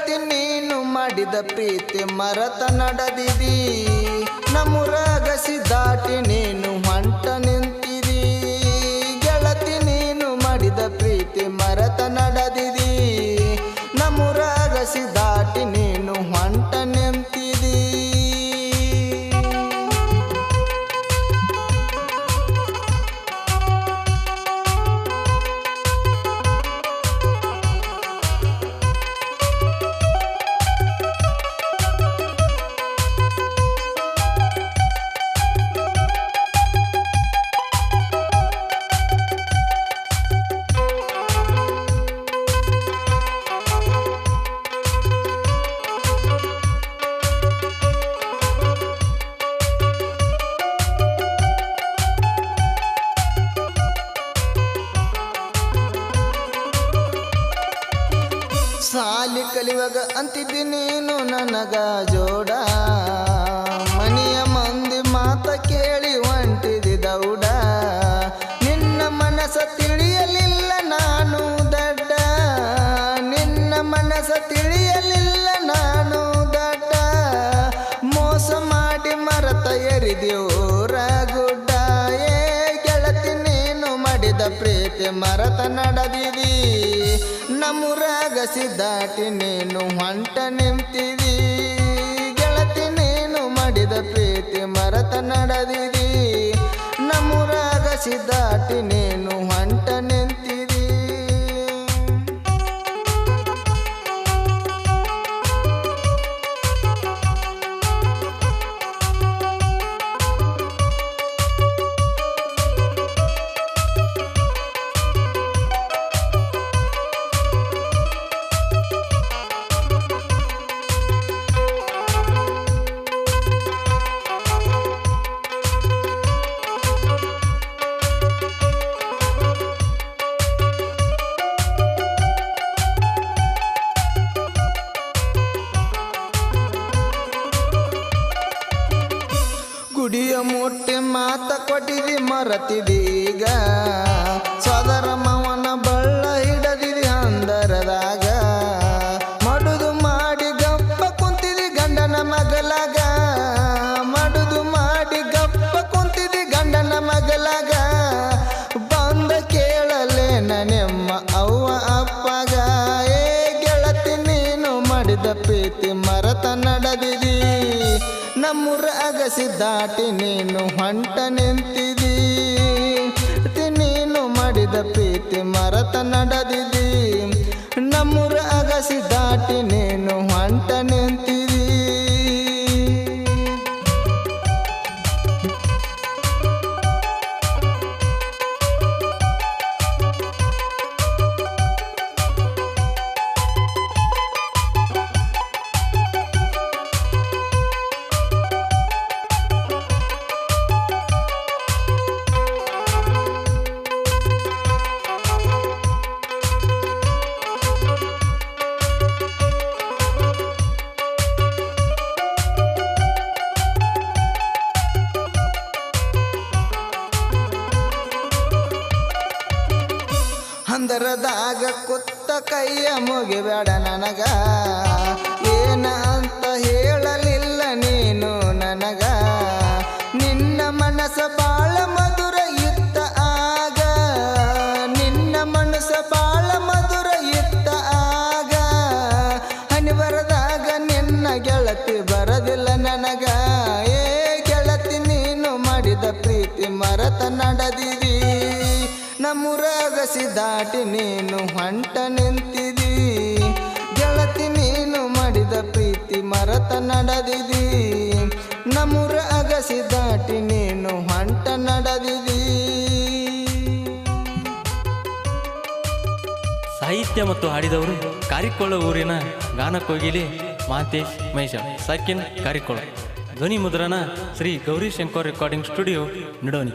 ಗೆಳತಿ ನೀನು ಮಾಡಿದ ಪ್ರೀತಿ ಮರತ ನಡೆದಿದಿ ನಮ್ಮುರಗಸಿ ದಾಟಿ ನೀನು ಹೊಂಟ ನಿಂತಿದಿ ಗೆಳತಿ ನೀನು ಮಾಡಿದ ಪ್ರೀತಿ ಮರತ ನಡೆದಿದಿ ನಮ್ಮುರಗಸಿ ದಾಟಿ ನೀನು ಹೊಂಟ ನಿಂತಿದಿ ಸಾಲಿ ಕಲಿವಾಗ ಅಂತಿದ್ದಿ ನೀನು ನನಗ ಜೋಡ ಮನೆಯ ಮಂದಿ ಮಾತ ಕೇಳಿ ಹೊಂಟಿದಿ ದೌಡ ನಿನ್ನ ಮನಸ ತಿಳಿಯಲಿಲ್ಲ ನಾನು ದಡ್ಡ ನಿನ್ನ ಮನಸ ತಿಳಿಯಲಿಲ್ಲ ನಾನು ದಡ್ಡ ಮೋಸ ಮಾಡಿ ಮರತ ಎರಿದ್ಯೂರ ಗುಡ್ಡ ಏ ಗೆಳತಿ ನೀನು ಮಾಡಿದ ಪ್ರೀತಿ ಮರತ ನಡೆದಿದಿ ನಮ್ಮುರಗಸಿ ದಾಟಿ ನೀನು ಹೊಂಟ ನಿಂತಿದಿ ಗೆಳತಿ ನೀನು ಮಾಡಿದ ಪ್ರೀತಿ ಮರತ ನಡೆದಿದಿ ನಮ್ಮುರಗಸಿ ದಾಟಿ ನೀನು ಹೊಂಟ ನಿಂತಿದಿ ಗುಡಿಯ ಮುಟ್ಟಿ ಮಾತ ಕೊಟ್ಟಿದಿ ಮರತಿದೀಗ ಸೋದರ ಮಾವನ ಬಳ್ಳ ಹಿಡದಿದಿ ಹಂದರದಾಗ ಮಡುದು ಮಾಡಿ ಗಪ್ಪ ಕುಂತಿದಿ ಗಂಡನ ಮಗಲಾಗ ಮಡುದು ಮಾಡಿ ಗಪ್ಪ ಕುಂತಿದಿ ಗಂಡನ ಮಗಲಾಗ ಬಂದ ಕೇಳಲೇನ ನಿಮ್ಮ ಅವ್ವ ಅಪ್ಪಗ ಏ ಗೆಳತಿ ನೀನು ಮಾಡಿದ ಪ್ರೀತಿ ಮರತ ನಡೆದಿದಿ ನಮ್ಮುರಗಸಿ ದಾಟಿ ನೀನು ಹೊಂಟ ನಿಂತಿದಿ ನೀನು ಮಾಡಿದ ಪ್ರೀತಿ ಮರತ ನಡೆದಿದಿ ನಮ್ಮುರಗಸಿ ದಾಟಿ ನೀನು ಹೊಂಟ ನಿಂತಿದಿ ಹಂದರದಾಗ ಕುತ್ತ ಕೈಯ ಮುಗಿಬೇಡ ನನಗ ಏನ ಅಂತ ಹೇಳಲಿಲ್ಲ ನೀನು ನನಗ ನಿನ್ನ ಮನಸ ಬಾಳ ಮಧುರ ಇತ್ತ ಆಗ ನಿನ್ನ ಮನಸ ಬಾಳ ಮಧುರ ಇತ್ತ ಆಗ ಹನಿ ಬರದಾಗ ನಿನ್ನ ಗೆಳತಿ ಬರದಿಲ್ಲ ನನಗ ಏ ಗೆಳತಿ ನೀನು ಮಾಡಿದ ಪ್ರೀತಿ ಮರತ ನಡೆದಿದಿ ನಮ್ಮುರಗಸಿ ದಾಟಿ ನೀನು ಹೊಂಟ ನಿಂತಿದಿ ಗೆಳತಿ ನೀನು ಮಾಡಿದ ಪ್ರೀತಿ ಮರತ ನಡೆದಿದಿ ನಮ್ಮುರಗಸಿ ದಾಟಿ ನೀನು ಹೊಂಟ ನಡೆದಿದಿ ಸಾಹಿತ್ಯ ಮತ್ತು ಹಾಡಿದವರು ಕಾರಿಕೊಳ್ಳ ಊರಿನ ಗಾನಕೋಗಿಲಿ ಮಹತೇಶ್ ಮಹೇಶ ಸಾಕಿನ್ ಕಾರಿಕೊಳ್ಳ ಧ್ವನಿ ಮುದ್ರಣ ಶ್ರೀ ಗೌರಿ ಶಂಕರ್ ರೆಕಾರ್ಡಿಂಗ್ ಸ್ಟುಡಿಯೋ ನಿಡೋನಿ.